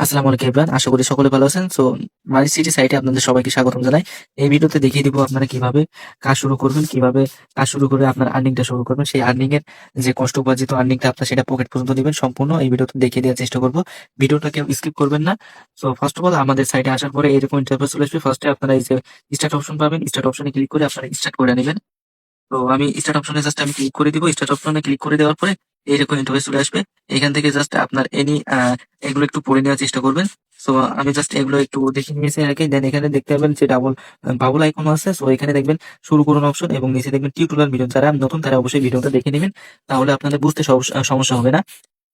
আসসালামু আলাইকুম এভরিওয়ান। আশা করি সকলে ভালো আছেন। মানি সিটি সাইটে আপনাদের সবাইকে স্বাগতম জানাই। এই ভিডিওতে দেখিয়ে দিব আপনারা কিভাবে কাজ শুরু করবেন, কিভাবে কাজ শুরু করে আপনার আর্নিংটা শুরু করবেন। সেই আর্নিং এর যে কষ্ট উপার্জিত আর্নিংটা আপনার সেটা পকেট পর্যন্ত নিবেন। সম্পূর্ণ এই ভিডিওতে দেখিয়ে দেওয়ার চেষ্টা করব। ভিডিওটা কেউ স্কিপ করবেন না। ফার্স্ট অফ অল আমাদের সাইটে আসার পরে এরকম ইন্টারফেস চলে আসবে। ফার্স্টে আপনারা এই যে স্টার্ট অপশন পাবেন। স্টার্ট অপশনে ক্লিক করে আপনারা স্টার্ট করে নিবেন। আমি স্টার্ট অপশনে জাস্ট আমি ক্লিক করে দিব। স্টার্ট অপশনে ক্লিক করে দেওয়ার পরে এরকম ইন্টারফেস চলে আসবে। এখান থেকে জাস্ট আপনার এগুলো একটু পড়ে নেওয়ার চেষ্টা করবেন। সো আমি জাস্ট এগুলো একটু দেখে নিয়েছি আগে। দেন এখানে দেখতে পাবেন যে বাবল আইকন আছে। এখানে দেখবেন শুরু করুন অপশন এবং নিচে দেখবেন টিউটোরিয়াল ভিডিও। যারা নতুন তারা অবশ্যই ভিডিওটা দেখে নিবেন। তাহলে আপনাদের বুঝতে সমস্যা হবে না।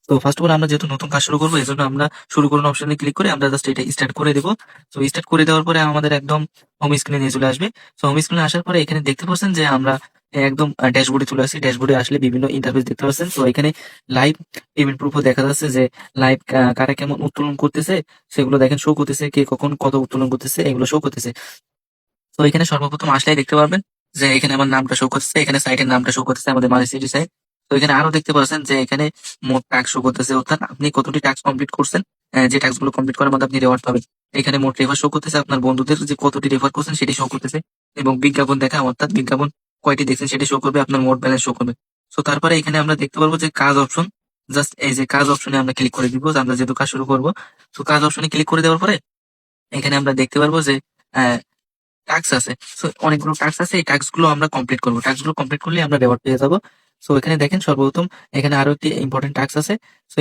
ফার্স্ট অফ অল আমরা যেহেতু নতুন কাজ শুরু করবো এজন্য আমরা শুরু করুন অপশনে ক্লিক করে আমরা জাস্ট এটা স্টার্ট করে দেবো। স্টার্ট করে দেওয়ার পরে আমাদের একদম হোম স্ক্রিনে নিয়ে চলে আসবে। হোম স্ক্রিনে আসার পরে এখানে দেখতে পাচ্ছেন যে আমরা একদম ড্যাশবোর্ডে চলে আসছি। ড্যাশবোর্ডে আসলে বিভিন্ন ইন্টারফেস দেখতে পাচ্ছেন। এখানে লাইভ পেমেন্ট প্রুফও দেখা যাচ্ছে যে লাইভ কারা কেমন উত্তোলন করতেছে সেগুলো দেখেন শো করতেছে, কে কখন কত উত্তোলন করতেছে এগুলো শো করতেছে। এখানে সর্বপ্রথম আসলেই দেখতে পারবেন যে এখানে আমার নামটা শো করতেছে, এখানে সাইটের নামটা শো করতেছে আমাদের মানি সিটি সাইট। এখানে আরো দেখতে পাচ্ছেন যে এখানে মোট টাস্ক শো করতেছে, অর্থাৎ আপনি কতটি টাস্ক কমপ্লিট করছেন। যে টাস্ক গুলো কমপ্লিট করার মধ্যে আপনি রিওয়ার্ড পাবেন। এখানে মোট রেফার শো করতেছে, আপনার বন্ধুদের যে কতটি রেফার করছেন সেটি শো করতেছে এবং বিজ্ঞাপন দেখা অর্থাৎ বিজ্ঞাপন কয়টি দেখছেন সেটি শো করবে, আপনার মোট ব্যালেন্স শো করবে। তারপরে এখানে আমরা দেখতে পারবো যে কাজ অপশন। জাস্ট এই যে কাজ অপশনে আমরা ক্লিক করে দিব, আমরা যেহেতু কাজ শুরু করবো। কাজ অপশনে ক্লিক করে দেওয়ার পরে এখানে আমরা দেখতে পারবো যে টাস্ক আছে। অনেকগুলো টাস্ক আছে। এই টাস্ক গুলো আমরা কমপ্লিট করব। টাস্ক গুলো কমপ্লিট করলে আমরা রিওয়ার্ড পেয়ে যাব। এখানে দেখেন সর্বপ্রথম এখানে আরো একটি ইম্পোর্টেন্ট টাস্ক আছে।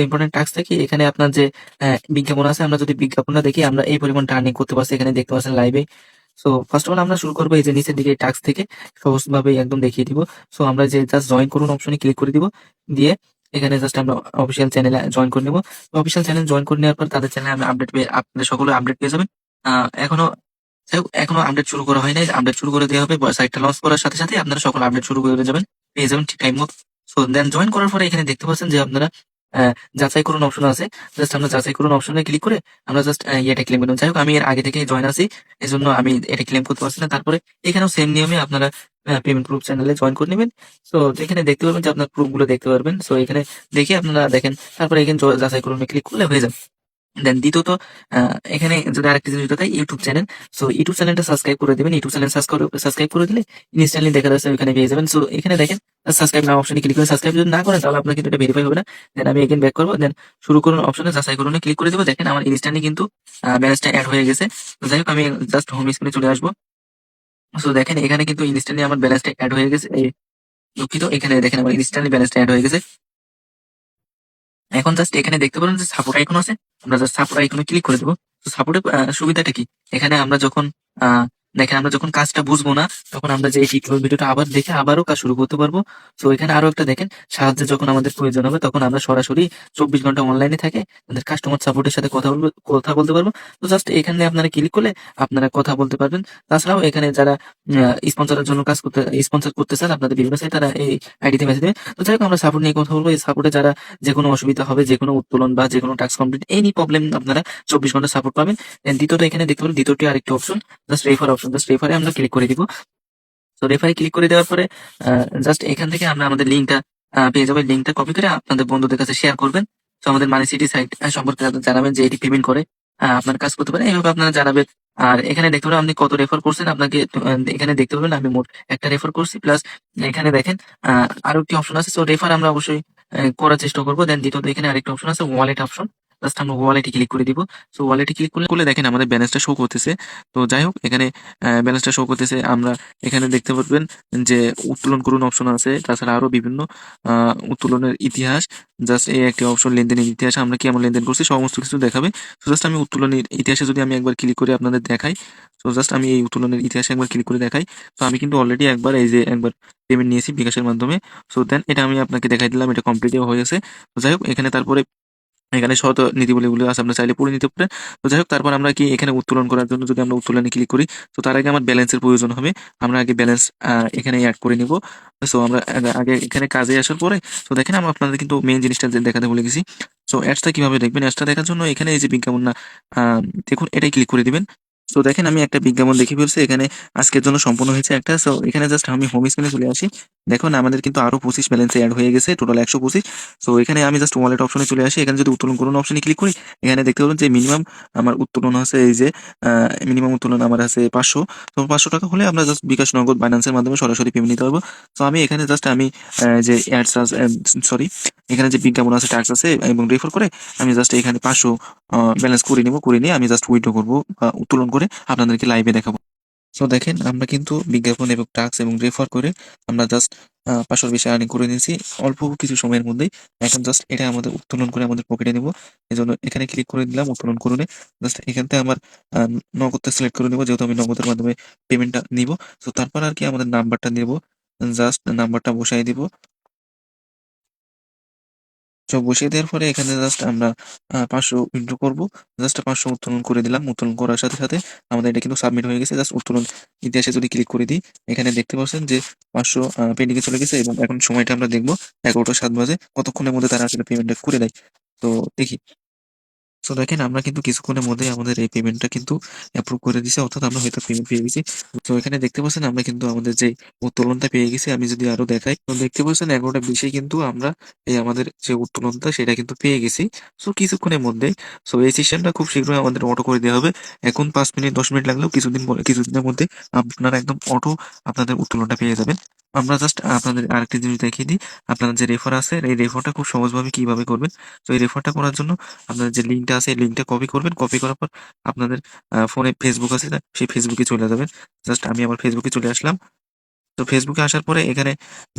ইম্পোর্টেন্ট টাস্ক থেকে এখানে আপনার যে বিজ্ঞাপন আছে, আমরা যদি বিজ্ঞাপনটা দেখি আমরা এই পরিমাণটা আর্নিং করতে পারছি। এখানে দেখতে পাচ্ছেন লাইভে। ফার্স্ট অফ অল আমরা শুরু করবো এই যে নিচের দিকে টাস্ক থেকে সহজভাবে একদম দেখিয়ে দিব। আমরা যে জাস্ট জয়েন করুন অপশনে ক্লিক করে দিব। দিয়ে এখানে জাস্ট আমরা অফিসিয়াল চ্যানেলে জয়েন করে নেব। অফিসিয়াল চ্যানেল জয়েন করে নেওয়ার পর তাদের চ্যানেলে আমরা আপডেট পেয়ে আপনাদের সকলে আপডেট পেয়ে যাবেন। এখনো যাই হোক, এখনো আপডেট শুরু করা হয় নাই। আপডেট শুরু করে দেওয়া হবে। সাইটটা লঞ্চ করার সাথে সাথে আপনারা সকল আপডেট শুরু করে যাবেন, পেয়ে যাবেন ঠিক টাইম মতো। দেন জয়েন করার পরে এখানে দেখতে পাচ্ছেন যে আপনারা যাচাই করুন অপশন আছে। জাস্ট আমরা যাচাই করুন অপশনে ক্লিক করে আমরা জাস্ট ইয়েটা ক্লেম করলাম। যাই হোক, আমি এর আগে থেকে জয়েন আছি, এজন্য আমি এটা ক্লেম করতে পারছি না। তারপরে এখানেও সেম নিয়মে আপনারা পেমেন্ট প্রুফ চ্যানেলে জয়েন করে নেবেন। এখানে দেখতে পারবেন যে আপনার প্রুফ গুলো দেখতে পারবেন। এখানে দেখে আপনারা দেখেন, তারপরে এখানে যাচাই করুন ক্লিক করলে হয়ে যাবে। দেন দ্বিতীয়ত এখানে যদি আরেকটা জিনিস দেখাই, ইউটিউব চ্যানেল। ইউটিউব চ্যানেলটা সাবস্ক্রাইব করে দিবেন। ইউটিউব চ্যানেল সাবস্ক্রাইব করে দিলে ইনস্ট্যান্টলি দেখা যাচ্ছে ওখানে পেয়ে যাবেন। এখানে দেখেন সাবস্ক্রাইব নাও অপশনে ক্লিক করে সাবস্ক্রাইব যদি না করেন তাহলে আপনার কিন্তু এটা ভেরিফাই হবে না। দেন আমি এগেইন ব্যাক করব। দেন শুরু করুন অপশনে যাচাই করুন ক্লিক করে দিব। দেখেন আমার ইনস্ট্যান্টলি কিন্তু ব্যালেন্সটা এড হয়ে গেছে। যাই হোক, আমি জাস্ট হোম স্ক্রিনে চলে আসবো। দেখেন এখানে কিন্তু ইনস্ট্যান্টলি আমার ব্যালেন্সটা এড হয়ে গেছে। দুঃখিত, এখানে দেখেন আমার ইনস্ট্যান্টলি ব্যালেন্সটা এড হয়ে গেছে। এখন জাস্ট এখানে দেখতে পারেন যে সাপোর্ট আইকন আছে। আমরা জাস্ট সাপোর্ট আইকনে ক্লিক করে দেবো। সাপোর্টের সুবিধাটা কি? এখানে আমরা যখন দেখেন আমরা যখন কাজটা বুঝবো না তখন আমরা যে এই টিউটোরিয়াল ভিডিওটা আবার দেখে আবারও কাজ শুরু করতে পারবো। এখানে আরো একটা দেখেন, সাহায্যের যখন আমাদের প্রয়োজন হবে তখন আমরা সরাসরি 24 ঘন্টা অনলাইনে থাকে আমাদের কাস্টমার সাপোর্টের সাথে কথা বলতে পারবো। জাস্ট এখানে আপনারা ক্লিক করলে আপনারা কথা বলতে পারবেন। তাছাড়াও এখানে যারা স্পন্সরের জন্য স্পন্সর করতে চান আপনাদের বিভিন্ন সাইট, তারা এই আইডিতে মেসেজ দেবেন। যাই হোক, আমরা সাপোর্ট নিয়ে কথা বলবো। এই সাপোর্টে যারা যেকোনো অসুবিধা হবে, যেকোনো উত্তোলন বা যেকোনো টাস্ক কমপ্লিট এনি প্রবলেম আপনারা 24 ঘন্টা সাপোর্ট পাবেন। দ্বিতীয়ত এখানে দেখতে পাবেন দ্বিতীয়টি আরেকটি option, just refer option. Just রেফারে আমরা ক্লিক করে দিব। রেফারে ক্লিক করে দেওয়ার পরে জাস্ট এখান থেকে আমরা আমাদের লিঙ্কটা পেয়ে যাবো। লিঙ্কটা কপি করে আপনাদের বন্ধুদের কাছে শেয়ার করবেন। আমাদের মানি সিটি সাইট সম্পর্কে আপনারা জানাবেন যে এটি পেমেন্ট করে আপনার কাজ করতে পারেন। এইভাবে আপনারা জানাবেন। আর এখানে দেখতে পাবেন আপনি কত রেফার করছেন। আপনাকে এখানে দেখতে পাবেন আমি মোট একটা রেফার করছি। প্লাস এখানে দেখেন আরো একটি অপশন আছে। রেফার আমরা অবশ্যই করার চেষ্টা করবো। দেন দ্বিতীয়ত এখানে আরেকটা অপশন আছে, ওয়ালেট অপশন। জাস্ট আমরা ওয়ালেটে ক্লিক করে দিব। ওয়ালেটে ক্লিক করলে দেখেন আমাদের ব্যালেন্সটা শো করতেছে। যাই হোক, এখানে ব্যালেন্সটা শো করতেছে। আমরা এখানে দেখতে পারবেন যে উত্তোলন করুন অপশন আছে। তাছাড়া আরো বিভিন্ন উত্তোলনের ইতিহাস, জাস্ট এই একটি অপশন লেনদেনের ইতিহাস, আমরা কেমন লেনদেন করছি সমস্ত কিছু দেখাবে। জাস্ট আমি উত্তোলনের ইতিহাসে যদি আমি একবার ক্লিক করে আপনাদের দেখাই। জাস্ট আমি এই উত্তোলনের ইতিহাসে একবার ক্লিক করে দেখাই। আমি কিন্তু অলরেডি একবার পেমেন্ট নিয়েছি বিকাশের মাধ্যমে। দেন এটা আমি আপনাকে দেখাই দিলাম, এটা কমপ্লিট হয়ে গেছে। যাই হোক, এখানে তারপরে এখানে শর্ত নীতিগুলো আছে, আপনারা চাইলে পড়ে নিতে পারেন। যাই হোক, তারপর আমরা কি এখানে উত্তোলন করার জন্য যদি আমরা উত্তোলনে ক্লিক করি, তার আগে আমার ব্যালেন্সের প্রয়োজন হবে। আমরা আগে ব্যালেন্স এখানে অ্যাড করে নিব। আমরা আগে এখানে কাজে আসার পরে দেখেন আমি আপনাদের কিন্তু মেইন জিনিসটা দেখাতে ভুলে গেছি। অ্যাডসটা কিভাবে দেখবেন? অ্যাডসটা দেখার জন্য এখানে এই যে বিজ্ঞাপন না, দেখুন এটাই ক্লিক করে দিবেন। সো দেখেন আমি একটা বিজ্ঞাপন দেখে ফেলছি এখানে আজকের জন্য সম্পূর্ণ হয়েছে একটা। সো এখানে জাস্ট আমি হোম স্ক্রিনে চলে আসি। দেখুন আমাদের কিন্তু আরো 25 ব্যালেন্সে এড হয়ে গেছে। টোটাল 125। সো এখানে আমি জাস্ট ওয়ালেট অপশনে চলে আসি। এখানে যদি উত্তোলন করুন অপশনে ক্লিক করি, এখানে দেখতে পাবেন যে মিনিমাম আমার উত্তোলন আছে এই যে মিনিমাম উত্তোলন আমার আছে 500। তো 500 টাকা হলে আমরা জাস্ট বিকাশ, নগদ, বাইন্যান্সের মাধ্যমে সরাসরি পেমেন্ট নিতে পারবো। তো আমি এখানে জাস্ট আমি যে অ্যাডস আছে, সরি, এখানে যে বিজ্ঞাপন আছে, ট্যাক্স আছে এবং রেফার করে আমি জাস্ট এখানে 500 ব্যালেন্স করে নিব। করে নিয়ে আমি জাস্ট উইথড্র করব বা উত্তোলন করে আপনাদেরকে লাইভে দেখাবো। সো দেখেন আমরা কিন্তু বিজ্ঞাপন এবং টাস্ক এবং রেফার করে আমরা জাস্ট 500 বেশি আর্নিং করে নিয়েছি অল্প কিছু সময়ের মধ্যেই। এখন জাস্ট এটা আমাদের উত্তোলন করে আমাদের পকেটে নেব। এজন্য এখানে ক্লিক করে দিলাম উত্তোলন করুন। জাস্ট এখান থেকে আমার নগদটা সিলেক্ট করে নেব, যেহেতু আমি নগদের মাধ্যমে পেমেন্টটা নিব। তো তারপর আর কি আমাদের নাম্বারটা দেব, জাস্ট নাম্বারটা বসাই দিব। সব বসিয়ে দেওয়ার পরে এখানে জাস্ট আমরা 500 উইথড্র করব। জাস্ট 500 উত্তোলন করে দিলাম। উত্তোলন করার সাথে, সাথে আমাদের এটা কিন্তু সাবমিট হয়ে গেছে। জাস্ট উত্তোলন ইতিহাসে যদি ক্লিক করে দিই, এখানে দেখতে পাচ্ছেন যে 500 পেন্ডিং এ চলে গেছে এবং এখন সময়টা আমরা দেখব 11টা 7 বাজে। কতক্ষণের মধ্যে তারা আসলে পেমেন্টটা করে দেয়। তো দেখি। সো দেখেন আমরা কিন্তু কিছুক্ষণের মধ্যেই আমাদের এই পেমেন্টটা কিন্তু অ্যাপ্রুভ করে দিছে, অর্থাৎ আমরা হয়তো পেমেন্ট পেয়ে গেছি। তো এখানে দেখতে পাচ্ছেন আমরা কিন্তু আমাদের যে উত্তোলনটা পেয়ে গেছি। আমি যদি আরো দেখাই, তো দেখতে পাচ্ছেন 11টা 20-এ কিন্তু আমরা এই আমাদের যে উত্তোলনটা সেটা কিন্তু পেয়ে গেছি। সো কিছুক্ষণের মধ্যেই। সো এই সিস্টেমটা খুব শীঘ্রই আমাদের অটো করে দেওয়া হবে। এখন 5 মিনিট 10 মিনিট লাগলেও কিছুদিন পরে, কিছুদিনের মধ্যে আপনারা একদম অটো আপনাদের উত্তোলনটা পেয়ে যাবেন। আমরা জাস্ট আপনাদের আরেকটি জিনিস দেখিয়ে দিই। আপনাদের যে রেফার আছে এই রেফারটা খুব সহজভাবে কিভাবে করবেন। তো এই রেফারটা করার জন্য আপনাদের যে লিঙ্কটা আছে এই লিঙ্কটা কপি করবেন। কপি করার পর আপনাদের ফোনে ফেসবুক আছে না? সেই ফেসবুকে চলে যাবেন। জাস্ট আমি আমার ফেসবুকে চলে আসলাম। তো ফেসবুকে আসার পরে এখানে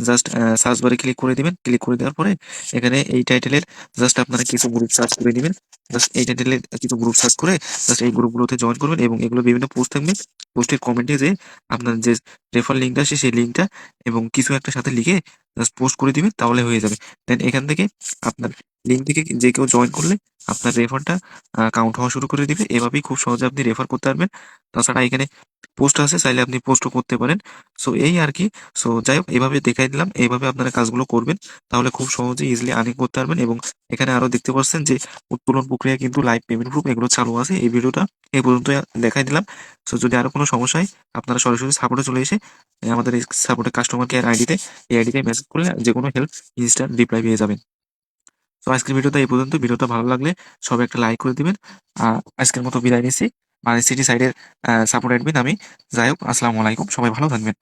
জাস্ট সার্চ বারে ক্লিক করে দিবেন। ক্লিক করে দেওয়ার পরে এখানে এই টাইটেলের জাস্ট আপনারা কিছু গ্রুপ সার্চ করে দিবেন। জাস্ট এই টাইটেলের কিছু গ্রুপ সার্চ করে জাস্ট এই গ্রুপগুলোতে জয়েন করবেন এবং এগুলো বিভিন্ন পোস্ট থাকবে। পোস্টের কমেন্টে যে আপনার যে রেফার লিঙ্কটা আছে সেই লিঙ্কটা এবং কিছু একটা সাথে লিখে জাস্ট পোস্ট করে দিবেন, তাহলে হয়ে যাবে। দেন এখান থেকে আপনার লিঙ্ক থেকে যে কেউ জয়েন করলে আপনার রেফারটা কাউন্ট হওয়া শুরু করে দিবে। এভাবেই খুব সহজে আপনি রেফার করতে পারবেন। তাছাড়া এখানে পোস্ট আছে, চাইলে আপনি পোস্টও করতে পারেন। সো এই আরকি। সো যাই হোক, এভাবে দেখাই দিলাম। এইভাবে আপনারা কাজগুলো করবেন। তাহলে খুব সহজে ইজিলি আর্নিং করতে পারবেন এবং এখানে আরো দেখতে পাচ্ছেন যে উত্তোলন প্রক্রিয়া কিন্তু লাইভ পেমেন্ট প্রুফ এগুলো চালু আছে। এই ভিডিওটা এই পর্যন্ত দেখাই দিলাম। সো যদি আরো কোনো সমস্যা হয় আপনারা সরাসরি সাপোর্টে চলে এসে আমাদের এই সাপোর্টের কাস্টমার কেয়ার আইডিতে, এই আইডিতে মেসেজ করলে যেকোনো হেল্প ইনস্ট্যান্ট রিপ্লাই পেয়ে যাবেন। তো আজকের ভিডিওটা এই পর্যন্ত। ভিডিওটা ভালো লাগলে সবাই একটা লাইক করে দিবেন। আজকের মতো বিদায় নিচ্ছি। মানি সিটি সাইডের সাপোর্ট অ্যাডমিন আমি। যাই হোক, আসসালামু আলাইকুম। সবাই ভালো থাকবেন।